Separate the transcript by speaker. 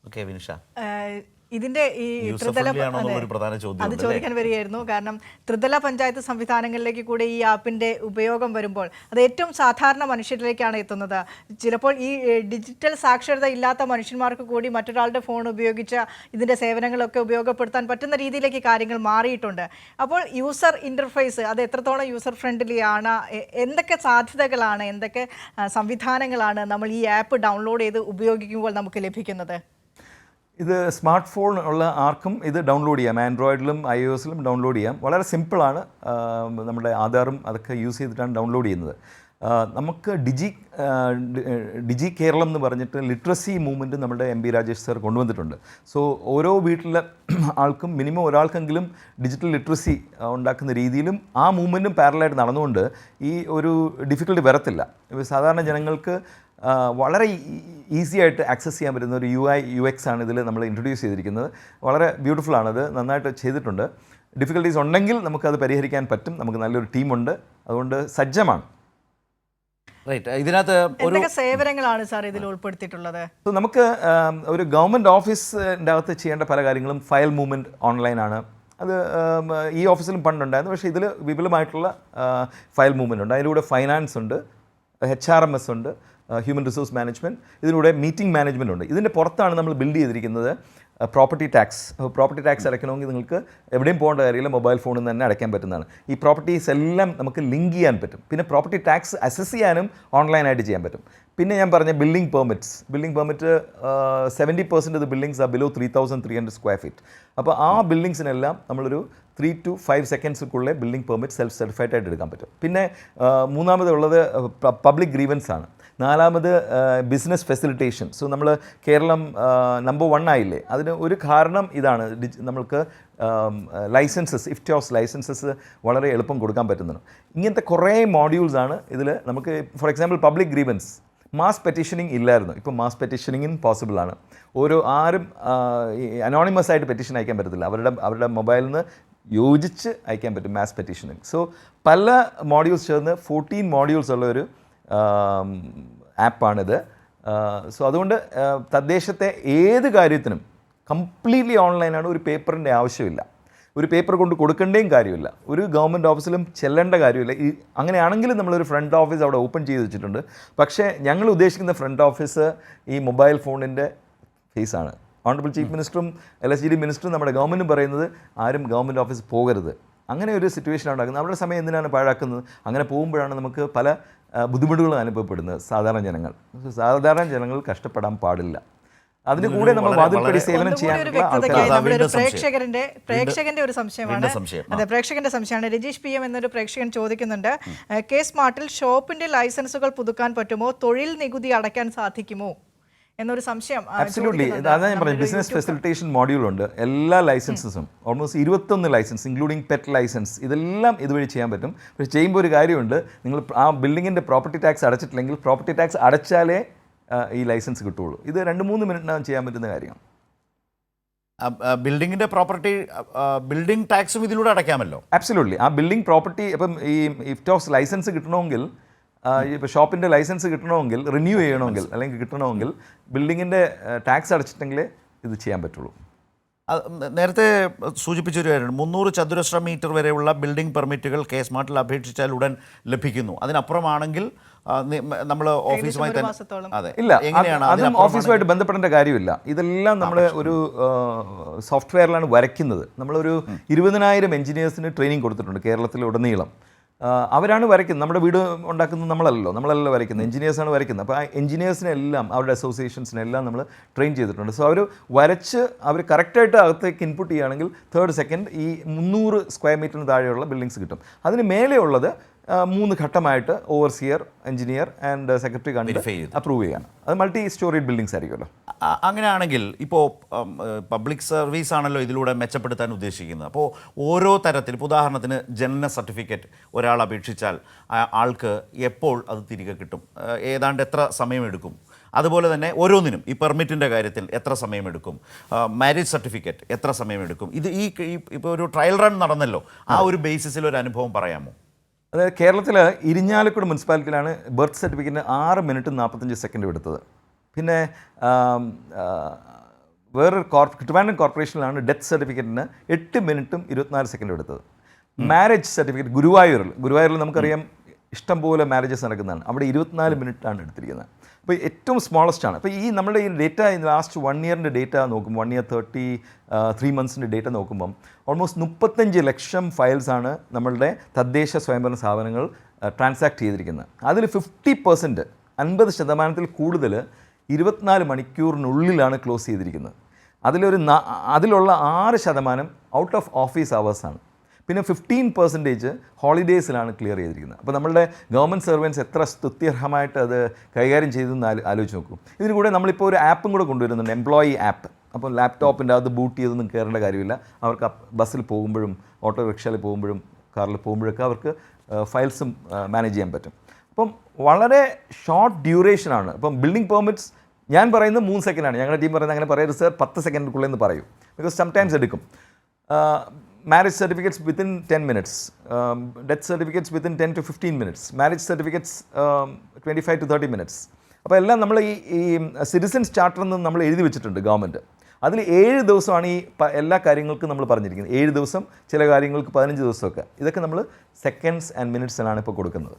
Speaker 1: Okay Vinisha,
Speaker 2: ഇതിന്റെ ഈ ത്രിതല അത് ചോദിക്കാൻ വരികയായിരുന്നു. കാരണം ത്രിതല പഞ്ചായത്ത് സംവിധാനങ്ങളിലേക്ക് കൂടെ ഈ ആപ്പിന്റെ ഉപയോഗം വരുമ്പോൾ അത് ഏറ്റവും സാധാരണ മനുഷ്യരിലേക്കാണ് എത്തുന്നത്. ചിലപ്പോൾ ഈ ഡിജിറ്റൽ സാക്ഷരത ഇല്ലാത്ത മനുഷ്യന്മാർക്ക് കൂടി മറ്റൊരാളുടെ ഫോൺ ഉപയോഗിച്ച് ഇതിന്റെ സേവനങ്ങളൊക്കെ ഉപയോഗപ്പെടുത്താൻ പറ്റുന്ന രീതിയിലേക്ക് കാര്യങ്ങൾ മാറിയിട്ടുണ്ട്. അപ്പോൾ യൂസർ ഇന്റർഫേസ് അത് എത്രത്തോളം യൂസർ ഫ്രണ്ട്ലി ആണ്, എന്തൊക്കെ സാധ്യതകളാണ്, എന്തൊക്കെ സംവിധാനങ്ങളാണ് നമ്മൾ ഈ ആപ്പ് ഡൗൺലോഡ് ചെയ്ത് ഉപയോഗിക്കുമ്പോൾ നമുക്ക് ലഭിക്കുന്നത്?
Speaker 3: ഇത് സ്മാർട്ട് ഫോൺ ഉള്ള ആർക്കും ഇത് ഡൗൺലോഡ് ചെയ്യാം. ആൻഡ്രോയിഡിലും iOSലും ഡൗൺലോഡ് ചെയ്യാം. വളരെ സിമ്പിളാണ്. നമ്മുടെ ആധാറും അതൊക്കെ യൂസ് ചെയ്തിട്ടാണ് ഡൗൺലോഡ് ചെയ്യുന്നത്. നമുക്ക് ഡിജി കേരളം എന്ന് പറഞ്ഞിട്ട് ലിറ്ററസി മൂവ്മെൻറ്റ് നമ്മുടെ MP രാജേഷ് സർ കൊണ്ടുവന്നിട്ടുണ്ട്. സോ ഓരോ വീട്ടിലെ ആൾക്കും മിനിമം ഒരാൾക്കെങ്കിലും ഡിജിറ്റൽ ലിറ്ററസി ഉണ്ടാക്കുന്ന രീതിയിലും ആ മൂവ്മെൻറ്റും പാരലായിട്ട് നടന്നുകൊണ്ട് ഈ ഒരു ഡിഫിക്കൽട്ടി വരത്തില്ല. സാധാരണ ജനങ്ങൾക്ക് വളരെ ഈസി ആയിട്ട് ആക്സസ് ചെയ്യാൻ പറ്റുന്ന ഒരു UX ആണ് ഇതിൽ നമ്മൾ ഇൻട്രൊഡ്യൂസ് ചെയ്തിരിക്കുന്നത്. വളരെ ബ്യൂട്ടിഫുള്ളാണത്, നന്നായിട്ട് ചെയ്തിട്ടുണ്ട്. ഡിഫിക്കൽട്ടീസ് ഉണ്ടെങ്കിൽ നമുക്കത് പരിഹരിക്കാൻ പറ്റും. നമുക്ക് നല്ലൊരു ടീമുണ്ട്, അതുകൊണ്ട് സജ്ജമാണ്.
Speaker 1: ഇതിനകത്ത്
Speaker 2: എന്തൊക്കെ സേവനങ്ങളാണ് സാർ ഇതിൽ ഉൾപ്പെടുത്തിയിട്ടുള്ളത്?
Speaker 3: സോ നമുക്ക് ഒരു ഗവൺമെൻറ് ഓഫീസിൻ്റെ അകത്ത് ചെയ്യേണ്ട പല കാര്യങ്ങളും ഫയൽ മൂവ്മെൻറ്റ് ഓൺലൈനാണ്. അത് ഈ ഓഫീസിലും പണ്ടുണ്ടായിരുന്നു. പക്ഷേ ഇതിൽ വിപുലമായിട്ടുള്ള ഫയൽ മൂവ്മെൻറ്റ് ഉണ്ട്. അതിലൂടെ ഫൈനാൻസ് ഉണ്ട്, HRMS ഉണ്ട്, ഹ്യൂമൻ റിസോഴ്സ് മാനേജ്മെൻറ്റ്, ഇതിലൂടെ മീറ്റിംഗ് മാനേജ്മെൻറ്റ് ഉണ്ട്. ഇതിൻ്റെ പുറത്താണ് നമ്മൾ ബിൽഡ് ചെയ്തിരിക്കുന്നത് പ്രോപ്പർട്ടി ടാക്സ്. പ്രോപ്പർട്ടി ടാക്സ് അടയ്ക്കണമെങ്കിൽ നിങ്ങൾക്ക് എവിടെയും പോകേണ്ട കാര്യമില്ല, മൊബൈൽ ഫോണിൽ നിന്ന് തന്നെ അടയ്ക്കാൻ പറ്റുന്നതാണ്. ഈ പ്രോപ്പർട്ടീസ് എല്ലാം നമുക്ക് ലിങ്ക് ചെയ്യാൻ പറ്റും. പിന്നെ പ്രോപ്പർട്ടി ടാക്സ് അസസ് ചെയ്യാനും ഓൺലൈനായിട്ട് ചെയ്യാൻ പറ്റും. പിന്നെ ഞാൻ പറഞ്ഞ building permit 70% of the buildings are below 3300 square feet. അപ്പോൾ ആ ബിൽഡിങ്സിനെല്ലാം നമ്മളൊരു 3 to 5 സെക്കൻഡ്സുക്കുള്ളിൽ ബിൽഡിംഗ് പെർമിറ്റ് സെൽഫ് സർട്ടിഫൈഡ് ആയിട്ട് എടുക്കാൻ പറ്റും. പിന്നെ മൂന്നാമതുള്ളത് പബ്ലിക് ഗ്രീവൻസ് ആണ്. നാലാമത് ബിസിനസ് ഫെസിലിറ്റേഷൻ. സോ നമ്മൾ കേരളം നമ്പർ 1 ആയില്ലേ, അതിന് ഒരു കാരണം ഇതാണ്. നമ്മൾക്ക് ലൈസൻസസ്, ഇഫ്റ്റോസ് ലൈസൻസസ് വളരെ എളുപ്പം കൊടുക്കാൻ പറ്റുന്നതാണ്. ഇങ്ങനത്തെ കുറേ മോഡ്യൂൾസാണ് ഇതിൽ. നമുക്ക് for example public grievance, mass petitioning ഇല്ലായിരുന്നു, ഇപ്പോൾ മാസ് പെറ്റീഷനിങ്ങും പോസിബിളാണ്. ആരും അനോണിമസ് ആയിട്ട് പെറ്റീഷൻ അയക്കാൻ പറ്റത്തില്ല. അവരുടെ മൊബൈലിൽ നിന്ന് യോജിച്ച് അയക്കാൻ പറ്റും മാസ് പെറ്റീഷനിങ്. സോ പല മോഡ്യൂൾസ് ചേർന്ന് 14 മോഡ്യൂൾസ് ഉള്ള ഒരു ആപ്പാണിത്. സോ അതുകൊണ്ട് തദ്ദേശത്തെ ഏത് കാര്യത്തിനും കംപ്ലീറ്റ്ലി ഓൺലൈനാണ്. ഒരു പേപ്പറിൻ്റെ ആവശ്യമില്ല, ഒരു പേപ്പർ കൊണ്ട് കൊടുക്കേണ്ടേയും കാര്യമില്ല, ഒരു ഗവൺമെൻറ് ഓഫീസിലും ചെല്ലേണ്ട കാര്യമില്ല. അങ്ങനെയാണെങ്കിലും നമ്മളൊരു ഫ്രണ്ട് ഓഫീസ് അവിടെ ഓപ്പൺ ചെയ്ത് വെച്ചിട്ടുണ്ട്. പക്ഷേ ഞങ്ങൾ ഉദ്ദേശിക്കുന്ന ഫ്രണ്ട് ഓഫീസ് ഈ മൊബൈൽ ഫോണിൻ്റെ ഫേസാണ്. ഓണറബിൾ ചീഫ് മിനിസ്റ്ററും LSGD മിനിസ്റ്ററും നമ്മുടെ ഗവൺമെൻറ്റും പറയുന്നത് ആരും ഗവൺമെൻറ് ഓഫീസ് പോകരുത്. അങ്ങനെ ഒരു സിറ്റുവേഷൻ ഉണ്ടാക്കുന്നത്. അവരുടെ സമയം എന്തിനാണ് പാഴാക്കുന്നത്? അങ്ങനെ പോകുമ്പോഴാണ് നമുക്ക് പല ബുദ്ധിമുട്ടുകളും അനുഭവപ്പെടുന്നത്. സാധാരണ ജനങ്ങൾ കഷ്ടപ്പെടാൻ പാടില്ല. അതിന് കൂടെ നമ്മൾ വാതിൽപ്പടി സേവനം ചെയ്യാനുള്ള
Speaker 2: പ്രേക്ഷകന്റെ ഒരു സംശയമാണ്. അതെ, പ്രേക്ഷകന്റെ സംശയമാണ്. രജീഷ് PM എന്നൊരു പ്രേക്ഷകൻ ചോദിക്കുന്നുണ്ട്, K-സ്മാർട്ടിൽ ഷോപ്പിന്റെ ലൈസൻസുകൾ പുതുക്കാൻ പറ്റുമോ, തൊഴിൽ നികുതി അടയ്ക്കാൻ സാധിക്കുമോ എന്നൊരു സംശയം.
Speaker 3: അബ്സല്യൂട്ട്ലി, അതാണ് ഞാൻ പറഞ്ഞത്. ബിസിനസ് ഫെസിലിറ്റേഷൻ മോഡ്യൂളുണ്ട്. എല്ലാ ലൈസൻസസും almost 21 license including pet license ഇതെല്ലാം ഇതുവഴി ചെയ്യാൻ പറ്റും. പക്ഷേ ചെയ്യുമ്പോൾ ഒരു കാര്യമുണ്ട്, നിങ്ങൾ ആ ബിൽഡിങ്ങിൻ്റെ പ്രോപ്പർട്ടി ടാക്സ് അടച്ചിട്ടില്ലെങ്കിൽ പ്രോപ്പർട്ടി ടാക്സ് അടച്ചാലേ ഈ ലൈസൻസ് കിട്ടുള്ളൂ. ഇത് 2-3 മിനിറ്റിനകം ചെയ്യാൻ പറ്റുന്ന കാര്യമാണ്.
Speaker 1: ബിൽഡിങ്ങിൻ്റെ പ്രോപ്പർട്ടി ബിൽഡിംഗ് ടാക്സും ഇതിലൂടെ അടയ്ക്കാമല്ലോ.
Speaker 3: അബ്സല്യൂട്ട്ലി. ആ ബിൽഡിംഗ് പ്രോപ്പർട്ടി ഇപ്പം ഈ ഇഫ്റ്റോസ് ലൈസൻസ് കിട്ടണമെങ്കിൽ, ഇപ്പോൾ ഷോപ്പിൻ്റെ ലൈസൻസ് കിട്ടണമെങ്കിൽ, റിന്യൂ ചെയ്യണമെങ്കിൽ അല്ലെങ്കിൽ കിട്ടണമെങ്കിൽ ബിൽഡിങ്ങിൻ്റെ ടാക്സ് അടച്ചിട്ടെങ്കിലേ ഇത് ചെയ്യാൻ പറ്റുള്ളൂ.
Speaker 1: നേരത്തെ സൂചിപ്പിച്ചൊരു കാര്യമാണ്, 300 ചതുരശ്ര മീറ്റർ വരെയുള്ള ബിൽഡിംഗ് പെർമിറ്റുകൾ K-സ്മാർട്ടിൽ അപേക്ഷിച്ചാൽ ഉടൻ ലഭിക്കുന്നു. അതിനപ്പുറമാണെങ്കിൽ നമ്മൾ ഓഫീസുമായി തന്നെ
Speaker 3: അതെ ഇല്ല, അതും ഓഫീസുമായിട്ട് ബന്ധപ്പെടേണ്ട കാര്യമില്ല. ഇതെല്ലാം നമ്മൾ ഒരു സോഫ്റ്റ്വെയറിലാണ് വരയ്ക്കുന്നത്. നമ്മളൊരു 20,000 എഞ്ചിനീയേഴ്സിന് ട്രെയിനിങ് കൊടുത്തിട്ടുണ്ട് കേരളത്തിലുടനീളം. അവരാണ് വരയ്ക്കുന്നത്. നമ്മുടെ വീട് ഉണ്ടാക്കുന്നത് നമ്മളല്ലല്ലോ വരയ്ക്കുന്നത്, എഞ്ചിനീയേഴ്സാണ് വരയ്ക്കുന്നത്. അപ്പോൾ ആ എഞ്ചിനീയേഴ്സിനെല്ലാം അവരുടെ അസോസിയേഷൻസിനെല്ലാം നമ്മൾ ട്രെയിൻ ചെയ്തിട്ടുണ്ട്. സോ അവർ വരച്ച് അവർ കറക്റ്റായിട്ട് അകത്തേക്ക് ഇൻപുട്ട് ചെയ്യുകയാണെങ്കിൽ 3rd സെക്കൻഡ് ഈ 300 സ്ക്വയർ മീറ്ററിന് താഴെയുള്ള ബിൽഡിങ്സ് കിട്ടും. അതിന് മേലെയുള്ളത് 3 ഘട്ടമായിട്ട് ഓവർസിയർ, എഞ്ചിനീയർ ആൻഡ് സെക്രട്ടറി കണ്ട് അപ്രൂവ് ചെയ്യണം. അത് മൾട്ടി സ്റ്റോറേജ് ബിൽഡിങ്സ് ആയിരിക്കുമല്ലോ.
Speaker 1: അങ്ങനെയാണെങ്കിൽ ഇപ്പോൾ പബ്ലിക് സർവീസ് ആണല്ലോ ഇതിലൂടെ മെച്ചപ്പെടുത്താൻ ഉദ്ദേശിക്കുന്നത്. അപ്പോൾ ഓരോ തരത്തിൽ, ഇപ്പോൾ ഉദാഹരണത്തിന് ജനന സർട്ടിഫിക്കറ്റ് ഒരാൾ അപേക്ഷിച്ചാൽ ആൾക്ക് എപ്പോൾ അത് തിരികെ കിട്ടും, ഏതാണ്ട് എത്ര സമയമെടുക്കും? അതുപോലെ തന്നെ ഓരോന്നിനും ഈ പെർമിറ്റിൻ്റെ കാര്യത്തിൽ എത്ര സമയമെടുക്കും, മാരേജ് സർട്ടിഫിക്കറ്റ് എത്ര സമയമെടുക്കും? ഇത് ഇപ്പോൾ ഒരു ട്രയൽ റൺ നടന്നല്ലോ, ആ ഒരു ബേസിസിൽ ഒരു അനുഭവം പറയാമോ?
Speaker 3: അതായത് കേരളത്തിൽ ഇരിഞ്ഞാലക്കുട മുനിസിപ്പാലിറ്റിയിലാണ് ബർത്ത് സർട്ടിഫിക്കറ്റിന് 6 മിനിറ്റ് 45 സെക്കൻഡ് എടുത്തത്. പിന്നെ വേറൊരു ട്രിവാൻഡ്രം കോർപ്പറേഷനിലാണ് ഡെത്ത് സർട്ടിഫിക്കറ്റിന് 8 മിനിറ്റും 24 സെക്കൻഡും എടുത്തത്. മാരേജ് സർട്ടിഫിക്കറ്റ് ഗുരുവായൂരിൽ നമുക്കറിയാം ഇഷ്ടംപോലെ മാരേജസ് നടക്കുന്നതാണ്. അവിടെ 24 മിനിറ്റാണ് എടുത്തിരിക്കുന്നത്. അപ്പോൾ ഏറ്റവും സ്മോളസ്റ്റ് ആണ്. അപ്പോൾ ഈ നമ്മുടെ ഈ ഡേറ്റ ലാസ്റ്റ് 1 ഇയറിൻ്റെ ഡേറ്റ നോക്കുമ്പോൾ 1 ഇയർ 33 മന്ത്സിൻ്റെ ഡേറ്റ നോക്കുമ്പം ഓൾമോസ്റ്റ് 35 ലക്ഷം ഫയൽസാണ് നമ്മളുടെ തദ്ദേശ സ്വയംഭരണ സ്ഥാപനങ്ങൾ ട്രാൻസാക്ട് ചെയ്തിരിക്കുന്നത്. അതിൽ 50%, 50% കൂടുതൽ 24 മണിക്കൂറിനുള്ളിലാണ് ക്ലോസ് ചെയ്തിരിക്കുന്നത്. അതിലുള്ള 6% ഔട്ട് ഓഫ് ഓഫീസ് അവേഴ്സാണ്. പിന്നെ 15% ഹോളിഡേയ്സിലാണ് ക്ലിയർ ചെയ്തിരിക്കുന്നത്. അപ്പോൾ നമ്മളുടെ ഗവൺമെൻറ് സർവൻസ് എത്ര സ്തുത്യർഹമായിട്ട് അത് കൈകാര്യം ചെയ്തെന്ന് ആലോചിച്ച് നോക്കൂ. ഇതിന് കൂടെ നമ്മളിപ്പോൾ ഒരു ആപ്പും കൂടെ കൊണ്ടുവരുന്നുണ്ട്, എംപ്ലോയി ആപ്പ്. അപ്പോൾ ലാപ്ടോപ്പിൻ്റെ അത് ബൂട്ട് ചെയ്തൊന്നും കയറേണ്ട കാര്യമില്ല. അവർക്ക് ബസ്സിൽ പോകുമ്പോഴും ഓട്ടോറിക്ഷയിൽ പോകുമ്പോഴും കാറിൽ പോകുമ്പോഴൊക്കെ അവർക്ക് ഫയൽസും മാനേജ് ചെയ്യാൻ പറ്റും. അപ്പം വളരെ ഷോർട്ട് ഡ്യൂറേഷനാണ്. ഇപ്പം ബിൽഡിംഗ് പെർമിറ്റ്സ് ഞാൻ പറയുന്നത് 3 സെക്കൻഡാണ്. ഞങ്ങളുടെ ടീം പറയുന്നത് അങ്ങനെ പറയരുത് സർ, 10 സെക്കൻഡിനുള്ളിൽ എന്ന് പറയും. ബിക്കോസ് സംടൈംസ് എടുക്കും. Marriage certificates within 10 minutes, death certificates within 10 to 15 minutes, marriage certificates 25 to 30 minutes. അപ്പോൾ എല്ലാം നമ്മൾ ഈ സിറ്റിസൺസ് ചാർട്ടറിൽ നിന്ന് നമ്മൾ എഴുതി വെച്ചിട്ടുണ്ട് ഗവൺമെൻറ്. അതിൽ 7 ദിവസമാണ് ഈ എല്ലാ കാര്യങ്ങൾക്കും നമ്മൾ പറഞ്ഞിരിക്കുന്നത്. 7 ദിവസം, ചില കാര്യങ്ങൾക്ക് 15 ദിവസമൊക്കെ. ഇതൊക്കെ നമ്മൾ സെക്കൻഡ്സ് ആൻഡ് മിനിറ്റ്സിലാണ് ഇപ്പോൾ കൊടുക്കുന്നത്.